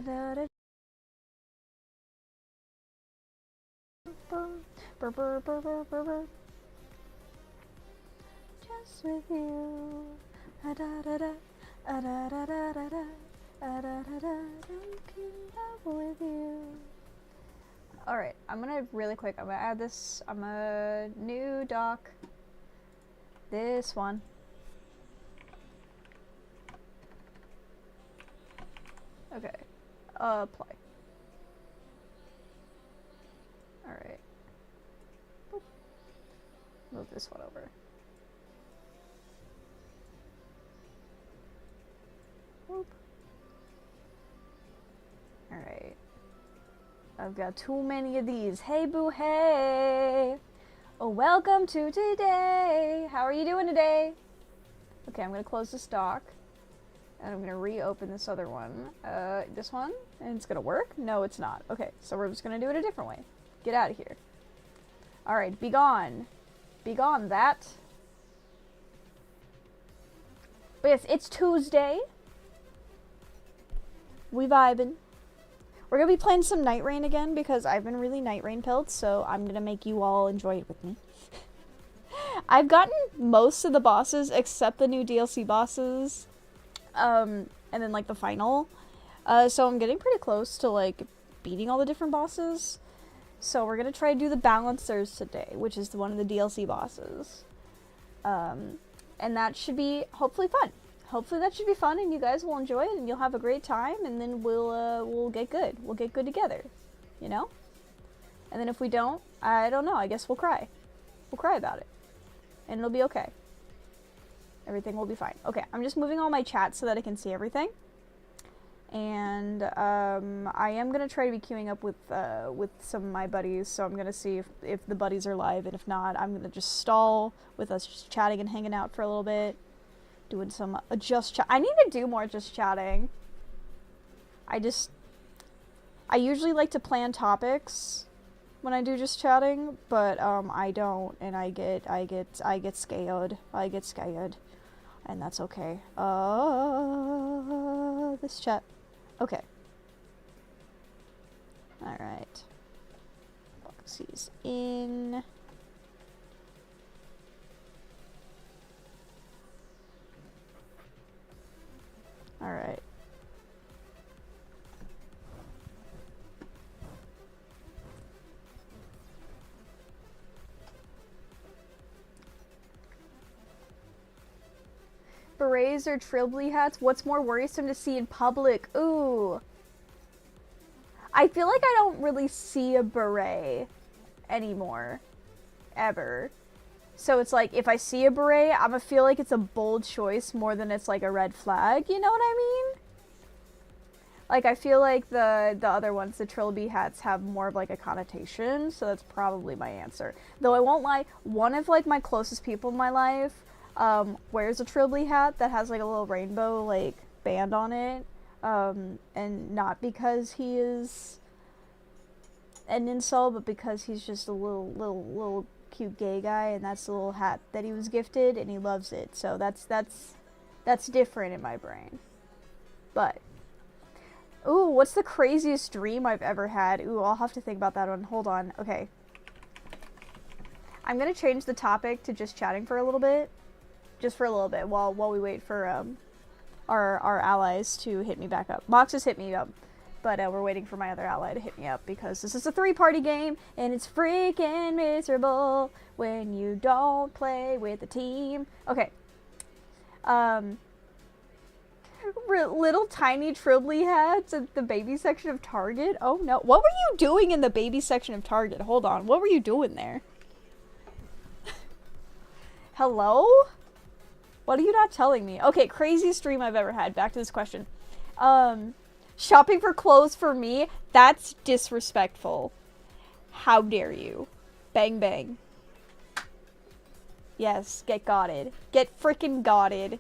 Just with you. With you. Alright, I'm gonna really quick, I'm gonna add this, I'm a new doc. This one. Okay. Play. Alright. Move this one over. Whoop. Alright. I've got too many of these. Hey boo hey! Oh, welcome to today! How are you doing today? Okay, I'm gonna close this dock. And I'm gonna reopen this other one. This one? And it's gonna work? No, it's not. Okay, so we're just gonna do it a different way. Get out of here. Alright, be gone. Be gone, that. But yes, it's Tuesday. We vibing. We're gonna be playing some Nightreign again because I've been really Nightreign pilled, so I'm gonna make you all enjoy it with me. I've gotten most of the bosses except the new DLC bosses. And then like the final. So I'm getting pretty close to like beating all the different bosses. So we're gonna try to do the Balancers today, which is one of the DLC bosses. And that should be hopefully fun. Hopefully that should be fun and you guys will enjoy it and you'll have a great time and then we'll get good. We'll get good together, you know? And then if we don't, I don't know, I guess we'll cry. We'll cry about it. And it'll be okay. Everything will be fine. Okay, I'm just moving all my chat so that I can see everything. And I am gonna try to be queuing up with some of my buddies, so I'm gonna see if the buddies are live, and if not, I'm gonna just stall with us just chatting and hanging out for a little bit. Doing some just chat. I need to do more just chatting. I usually like to plan topics when I do just chatting, but I don't, and I get scared. I get scared. And that's okay. This chat. Okay. Alright. Foxy's in. Alright. Berets or trilby hats? What's more worrisome to see in public? Ooh. I feel like I don't really see a beret anymore. Ever. So it's like, if I see a beret, I'm gonna feel like it's a bold choice more than it's like a red flag. You know what I mean? Like, I feel like the other ones, the trilby hats, have more of like a connotation. So that's probably my answer. Though I won't lie, one of like my closest people in my life wears a trilby hat that has like a little rainbow like band on it, and not because he is an incel, but because he's just a little cute gay guy, and that's the little hat that he was gifted, and he loves it. So that's different in my brain. But ooh, what's the craziest dream I've ever had? Ooh, I'll have to think about that one. Hold on. Okay, I'm gonna change the topic to just chatting for a little bit. Just for a little bit while we wait for our allies to hit me back up. Mox has hit me up, but we're waiting for my other ally to hit me up because this is a 3-party game and it's freaking miserable when you don't play with a team. Okay. Little tiny trilby hats at the baby section of Target. Oh no. What were you doing in the baby section of Target? Hold on. What were you doing there? Hello? What are you not telling me? Okay, craziest dream I've ever had. Back to this question. Shopping for clothes for me? That's disrespectful. How dare you? Bang bang. Yes, get gotted. Get freaking gotted.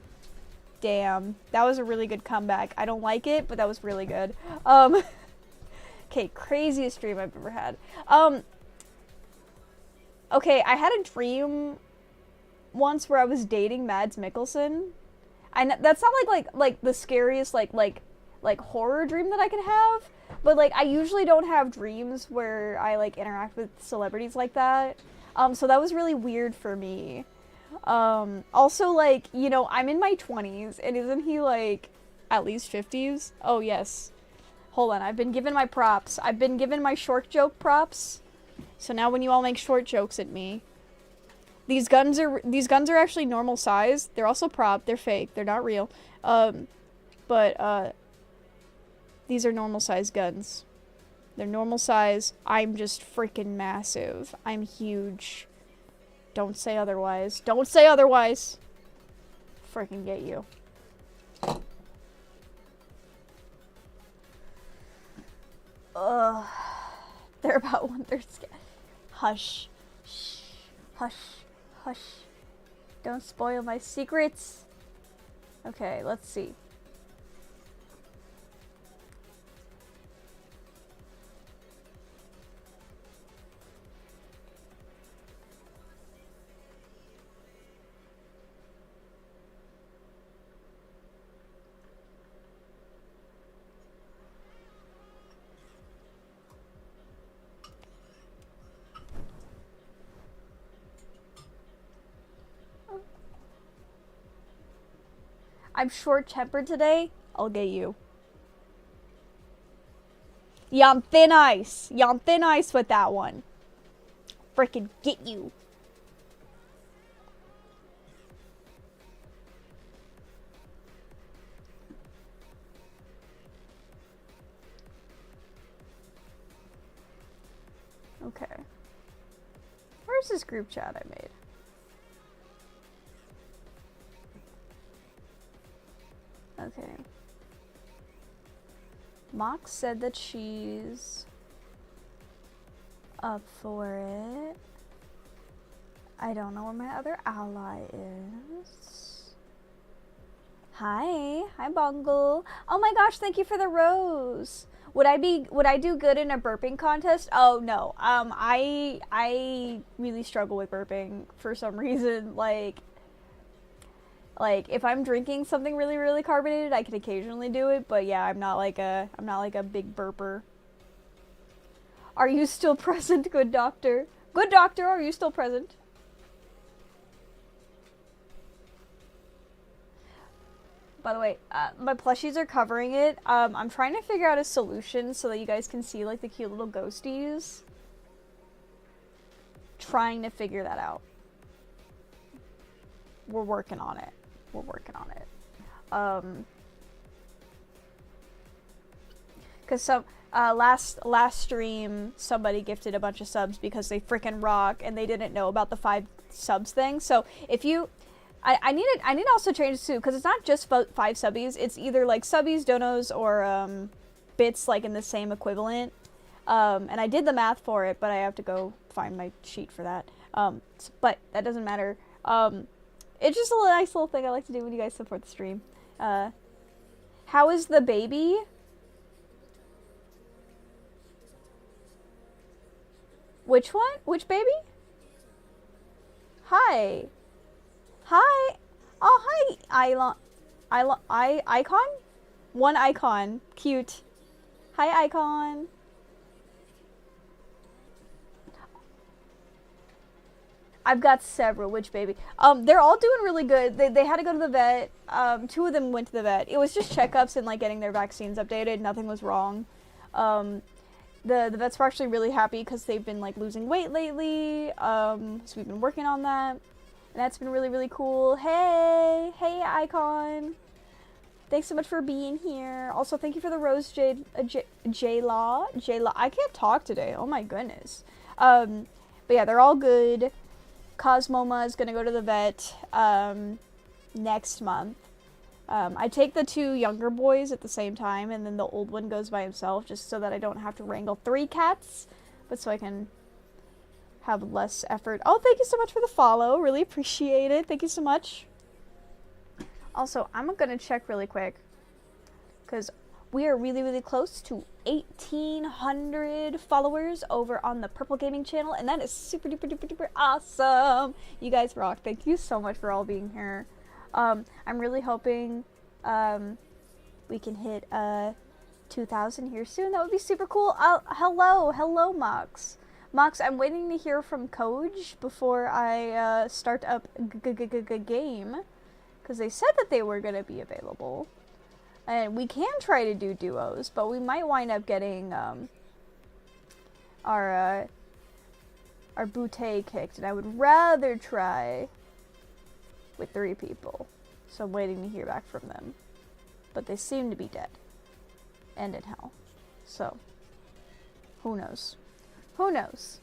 Damn. That was a really good comeback. I don't like it, but that was really good. Okay, craziest dream I've ever had. Okay, I had a dream once where I was dating Mads Mikkelsen. That's not like the scariest like like horror dream that I could have. But like I usually don't have dreams where I like interact with celebrities like that. So that was really weird for me. Also, like, you know, I'm in my 20s, and isn't he like at least 50s? Oh yes. Hold on, I've been given my props. I've been given my short joke props. So now when you all make short jokes at me, these guns are actually normal size. They're also prop. They're fake. They're not real. But these are normal size guns. They're normal size. I'm just freaking massive. I'm huge. Don't say otherwise. Don't say otherwise. Freaking get you. Ugh. They're about 1/3 scared. Hush. Shh. Hush. Hush. Don't spoil my secrets. Okay, let's see. I'm short-tempered today. I'll get you. Yeah, I'm thin ice. Yeah, I'm thin ice with that one. Freaking get you. Okay. Where's this group chat I made? Okay. Mox said that she's up for it. I don't know where my other ally is. Hi. Hi, Bungle. Oh my gosh, thank you for the rose. Would I do good in a burping contest? Oh no. I really struggle with burping for some reason. Like if I'm drinking something really, really carbonated, I can occasionally do it, but yeah, I'm not like a big burper. Are you still present, good doctor? Good doctor, are you still present? By the way, my plushies are covering it. I'm trying to figure out a solution so that you guys can see like the cute little ghosties. Trying to figure that out. We're working on it. We're working on it. Cause some last stream somebody gifted a bunch of subs because they freaking rock and they didn't know about the 5 subs thing. So if you, I need to also change this too, because it's not just 5 subbies. It's either like subbies, donos, or bits like in the same equivalent. And I did the math for it, but I have to go find my sheet for that. But that doesn't matter. It's just a nice little thing I like to do when you guys support the stream. How is the baby? Which one? Which baby? Hi. Hi. Oh, hi, Icon? One icon. Cute. Hi, Icon. I've got several. Which baby? They're all doing really good. They had to go to the vet. 2 of them went to the vet. It was just checkups and like getting their vaccines updated. Nothing was wrong. The vets were actually really happy because they've been like losing weight lately. So we've been working on that. And that's been really, really cool. Hey, Icon. Thanks so much for being here. Also, thank you for the rose, J-Law. I can't talk today. Oh my goodness. But yeah, they're all good. Cosmoma is going to go to the vet next month. I take the 2 younger boys at the same time, and then the old one goes by himself, just so that I don't have to wrangle 3 cats, but so I can have less effort. Oh, thank you so much for the follow. Really appreciate it. Thank you so much. Also, I'm going to check really quick, because we are really, really close to 1,800 followers over on the Purple Gaming channel, and that is super duper duper duper awesome. You guys rock. Thank you so much for all being here. I'm really hoping we can hit 2,000 here soon. That would be super cool. Hello, Mox. Mox, I'm waiting to hear from Coach before I start up game, because they said that they were going to be available. And we can try to do duos, but we might wind up getting our bootay kicked, and I would rather try with 3 people. So I'm waiting to hear back from them. But they seem to be dead. And in hell. So, who knows? Who knows?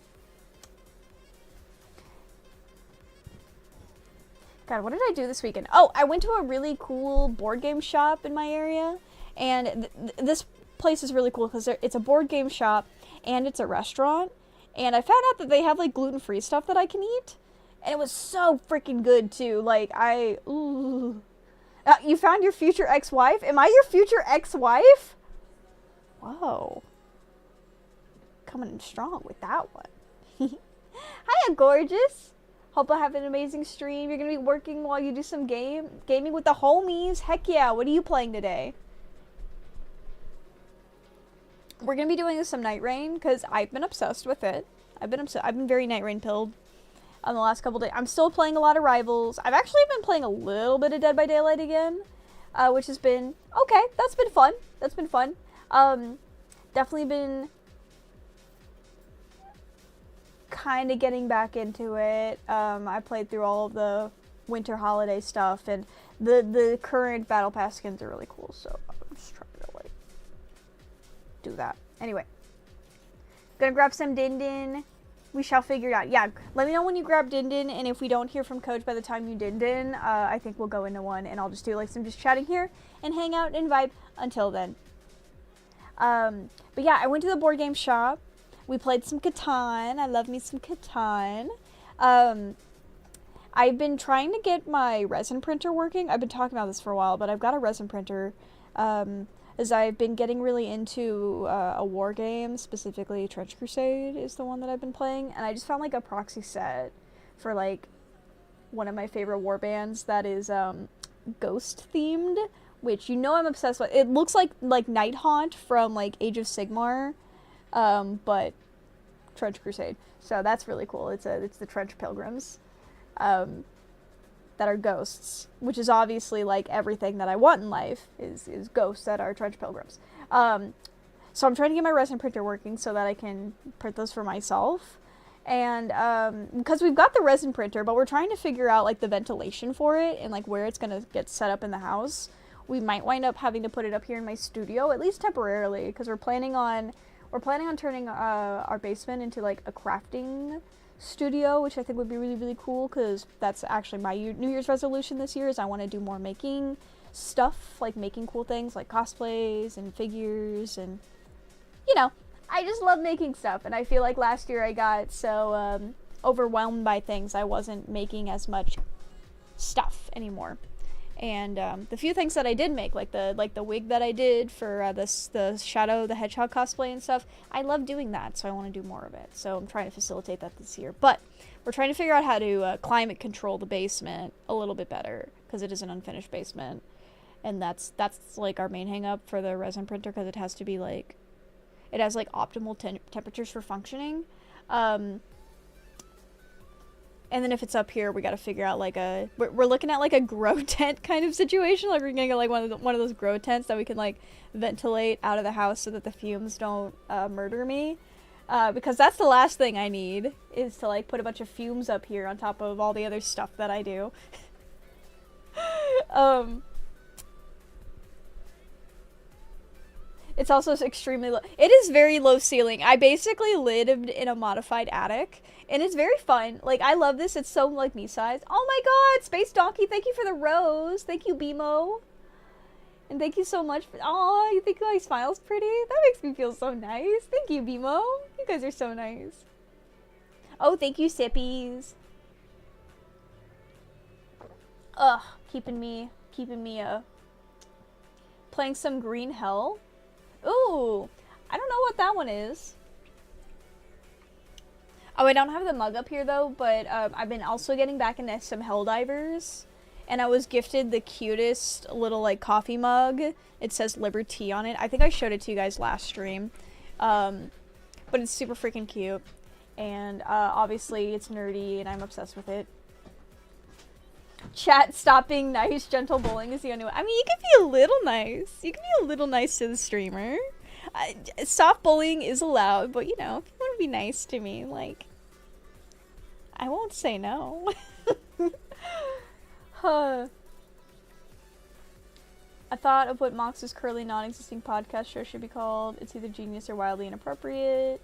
God, what did I do this weekend? Oh, I went to a really cool board game shop in my area. And this place is really cool because it's a board game shop and it's a restaurant. And I found out that they have, like, gluten-free stuff that I can eat. And it was so freaking good, too. Like, ooh. You found your future ex-wife? Am I your future ex-wife? Whoa. Coming in strong with that one. Hiya, gorgeous. Hope I have an amazing stream. You're going to be working while you do some gaming with the homies. Heck yeah. What are you playing today? We're going to be doing some Nightreign because I've been obsessed with it. I've been very Nightreign pilled on the last couple days. I'm still playing a lot of Rivals. I've actually been playing a little bit of Dead by Daylight again, which has been okay. That's been fun. That's been fun. Definitely been kind of getting back into it. I played through all of the winter holiday stuff, and the current Battle Pass skins are really cool, so I'm just trying to, like, do that. Anyway. Gonna grab some Din Din. We shall figure it out. Yeah, let me know when you grab Din Din, and if we don't hear from Coach by the time you Din Din, I think we'll go into one, and I'll just do, like, some just chatting here, and hang out and vibe until then. But yeah, I went to the board game shop. We played some Catan. I love me some Catan. I've been trying to get my resin printer working. I've been talking about this for a while, but I've got a resin printer, as I've been getting really into a war game, specifically Trench Crusade is the one that I've been playing, and I just found, like, a proxy set for, like, one of my favorite war bands that is ghost themed, which you know I'm obsessed with. It looks like Night Haunt from, like, Age of Sigmar, but Trench Crusade. So that's really cool. It's the Trench Pilgrims that are ghosts, which is obviously, like, everything that I want in life is ghosts that are Trench Pilgrims. So I'm trying to get my resin printer working so that I can print those for myself. And because we've got the resin printer, but we're trying to figure out, like, the ventilation for it and, like, where it's gonna get set up in the house. We might wind up having to put it up here in my studio, at least temporarily, because we're planning on turning our basement into, like, a crafting studio, which I think would be really, really cool, because that's actually my New Year's resolution this year, is I want to do more making stuff, like making cool things like cosplays and figures, and, you know, I just love making stuff, and I feel like last year I got so overwhelmed by things I wasn't making as much stuff anymore. And the few things that I did make, like the wig that I did for the Shadow the Hedgehog cosplay and stuff, I love doing that, so I want to do more of it. So I'm trying to facilitate that this year. But we're trying to figure out how to climate control the basement a little bit better, because it is an unfinished basement, and that's like our main hang up for the resin printer, because it has to be, like, it has, like, optimal temperatures for functioning. And then if it's up here, we gotta figure out, like, we're looking at, like, a grow tent kind of situation. Like, we're gonna get, like, one of those grow tents that we can, like, ventilate out of the house so that the fumes don't murder me. Because that's the last thing I need, is to, like, put a bunch of fumes up here on top of all the other stuff that I do. It's also extremely low. It is very low ceiling. I basically lived in a modified attic, and it's very fun. Like, I love this. It's so, like, me size. Oh my god, Space Donkey, thank you for the rose. Thank you, BMO. And thank you so much for, aw, you think my smile's pretty? That makes me feel so nice. Thank you, BMO. You guys are so nice. Oh, thank you, Sippies. Ugh, keeping me, playing some Green Hell. Ooh, I don't know what that one is. Oh, I don't have the mug up here, though, but I've been also getting back into some Helldivers. and I was gifted the cutest little like coffee mug. It says Liberty on it. I think I showed it to you guys last stream. But it's super freaking cute. And obviously it's nerdy and I'm obsessed with it. Chat, stop being nice. Gentle bullying is the only way. I mean, you can be a little nice. You can be a little nice to the streamer. Soft bullying is allowed, but you know, if you want to be nice to me, like, I won't say no. Huh. I thought of what Mox's currently non-existing podcast show should be called. It's either genius or wildly inappropriate.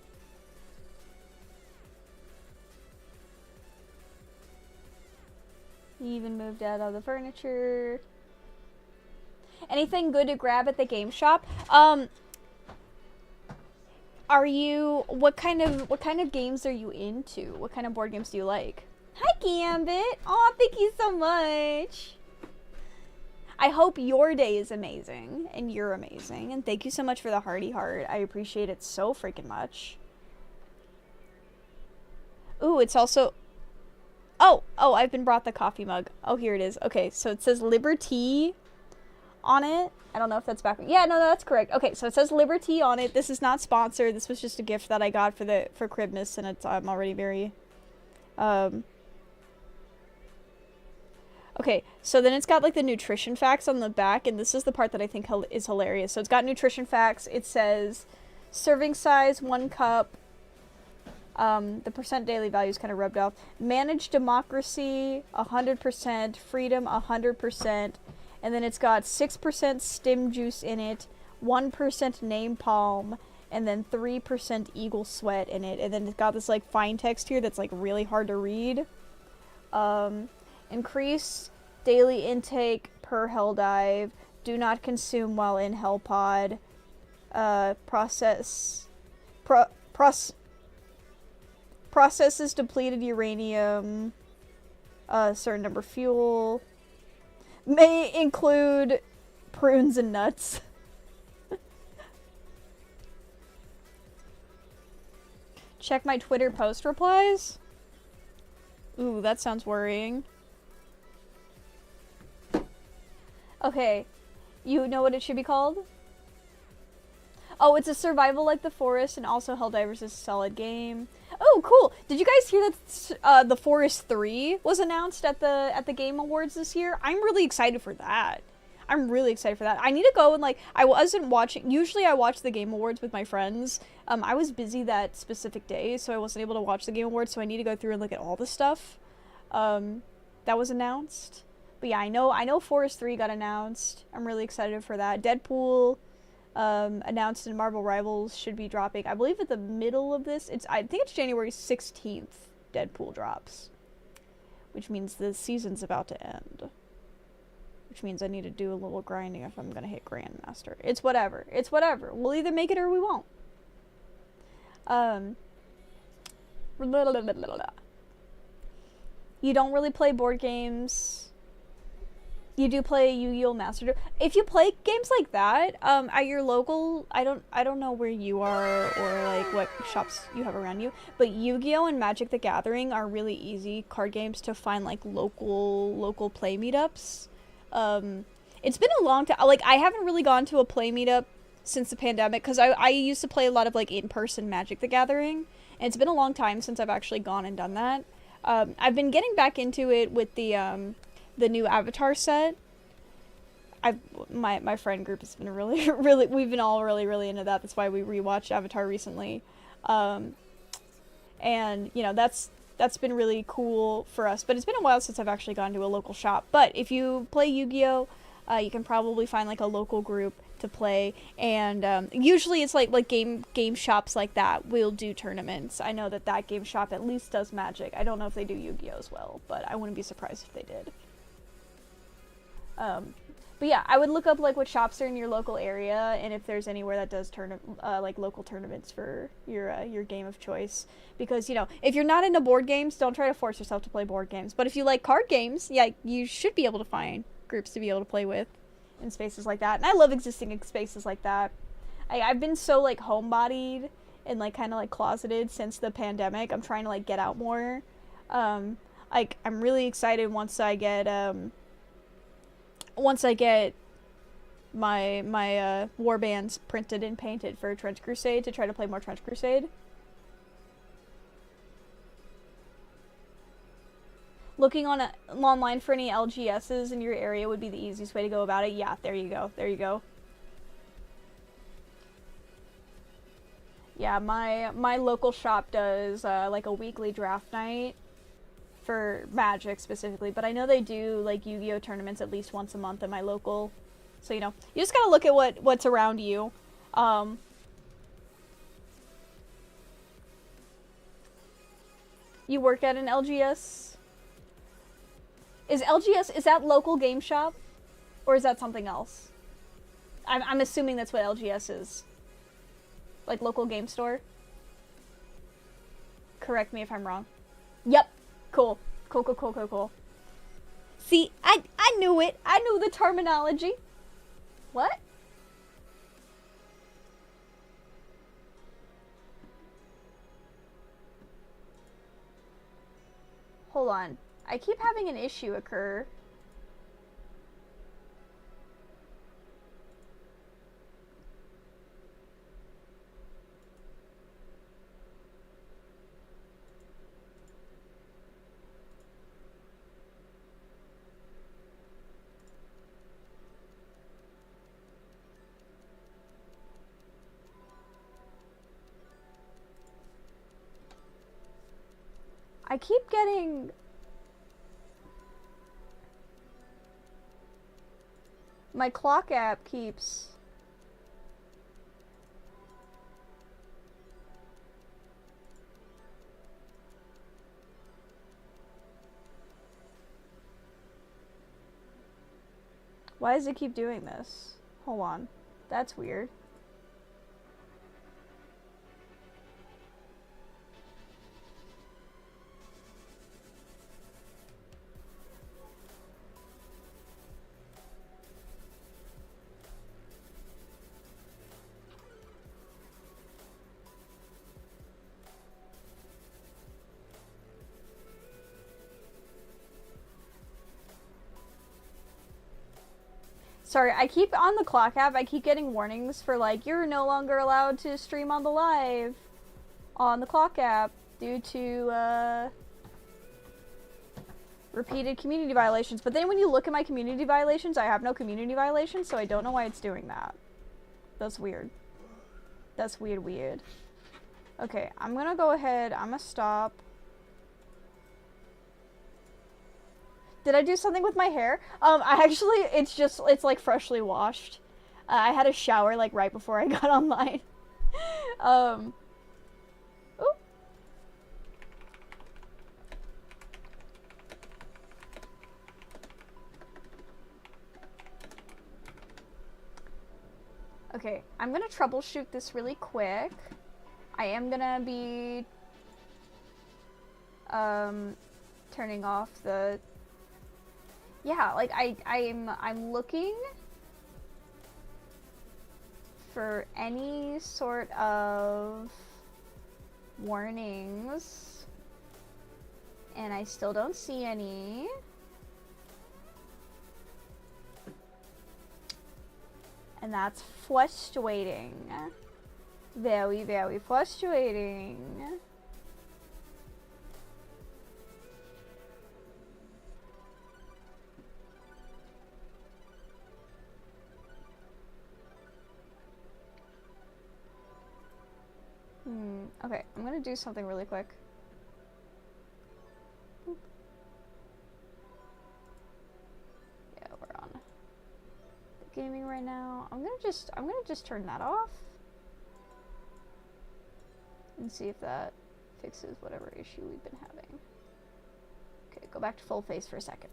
He even moved out of the furniture. Anything good to grab at the game shop? Are you, what kind of games are you into? What kind of board games do you like? Hi, Gambit. Aw, thank you so much. I hope your day is amazing, and you're amazing, and thank you so much for the hearty heart. I appreciate it so freaking much. Ooh, it's also... Oh, I've been brought the coffee mug. Oh, here it is. Okay, so it says Liberty on it. I don't know if that's back. Yeah, no, that's correct. Okay, so it says Liberty on it. This is not sponsored. This was just a gift that I got for Christmas, and it's I'm already very... Okay, so then it's got like the nutrition facts on the back, and this is the part that I think is hilarious. So it's got nutrition facts. It says serving size, 1 cup. The percent daily value is kind of rubbed off. Managed democracy, 100%. Freedom, 100%. And then it's got 6% stem juice in it, 1% napalm, and then 3% eagle sweat in it. And then it's got this like fine text here that's like really hard to read. Increase daily intake per hell dive. Do not consume while in hell pod. Processes depleted uranium. Certain number fuel. May include prunes and nuts. Check my Twitter post replies. Ooh, that sounds worrying. Okay, you know what it should be called? Oh, it's a survival like the forest, and also Helldivers is a solid game. Oh, cool! Did you guys hear that The Forest 3 was announced at the Game Awards this year? I'm really excited for that. I'm really excited for that. I need to go and, like, I wasn't watching... Usually I watch the Game Awards with my friends. I was busy that specific day, so I wasn't able to watch the Game Awards, so I need to go through and look at all the stuff that was announced. But yeah, I know Forest 3 got announced. I'm really excited for that. Deadpool... announced in Marvel Rivals should be dropping, I believe, at the middle of this. I think it's January 16th Deadpool drops. Which means the season's about to end. Which means I need to do a little grinding if I'm gonna hit Grandmaster. It's whatever. It's whatever. We'll either make it or we won't. You don't really play board games. You do play Yu-Gi-Oh! Master Duel. If you play games like that, at your local, I don't know where you are or like what shops you have around you, but Yu-Gi-Oh! And Magic the Gathering are really easy card games to find like local play meetups. It's been a long time. Like, I haven't really gone to a play meetup since the pandemic, because I used to play a lot of like in-person Magic the Gathering, and it's been a long time since I've actually gone and done that. I've been getting back into it with the new Avatar set. My friend group has been really we've been all really into that. That's why we rewatched Avatar recently. And you know, that's been really cool for us, but it's been a while since I've actually gone to a local shop. But if you play Yu-Gi-Oh, you can probably find like a local group to play, and usually it's like game shops like that will do tournaments. I know that game shop at least does Magic. I don't know if they do Yu-Gi-Oh as well, but I wouldn't be surprised if they did. But yeah, I would look up like what shops are in your local area, and if there's anywhere that does like local tournaments for your game of choice. Because, you know, if you're not into board games, don't try to force yourself to play board games. But if you like card games, yeah, you should be able to find groups to be able to play with in spaces like that. And I love existing in spaces like that. I've been so like homebodied and like kind of like closeted since the pandemic. I'm trying to like get out more. Like, I'm really excited once I get once I get my war bands printed and painted for Trench Crusade to try to play more Trench Crusade. Looking online for any LGSs in your area would be the easiest way to go about it. Yeah, there you go. There you go. Yeah, my local shop does like a weekly draft night for Magic specifically, but I know they do like Yu-Gi-Oh tournaments at least once a month at my local. So, you know, you just gotta look at what's around you. You work at an LGS? Is LGS, is that local game shop? Or is that something else? I'm assuming that's what LGS is. Like local game store? Correct me if I'm wrong. Yep. Cool. Cool. See, I knew it. I knew the terminology. What? Hold on. I keep having an issue occur. I keep getting... My clock app keeps... Why does it keep doing this? Hold on. That's weird. Sorry, I keep on the clock app, I keep getting warnings for like, you're no longer allowed to stream on the live on the clock app due to repeated community violations. But then when you look at my community violations, I have no community violations, so I don't know why it's doing that. That's weird. That's weird. Okay, I'm gonna go ahead, I'm gonna stop. Did I do something with my hair? I actually, it's like freshly washed. I had a shower like right before I got online. Ooh. Okay, I'm gonna troubleshoot this really quick. I am gonna be turning off the... Yeah, like I'm looking for any sort of warnings, and I still don't see any. And that's frustrating. Very, very frustrating. Okay, I'm gonna do something really quick. Boop. Yeah, we're on the gaming right now. I'm gonna just turn that off and see if that fixes whatever issue we've been having. Okay, go back to full face for a second.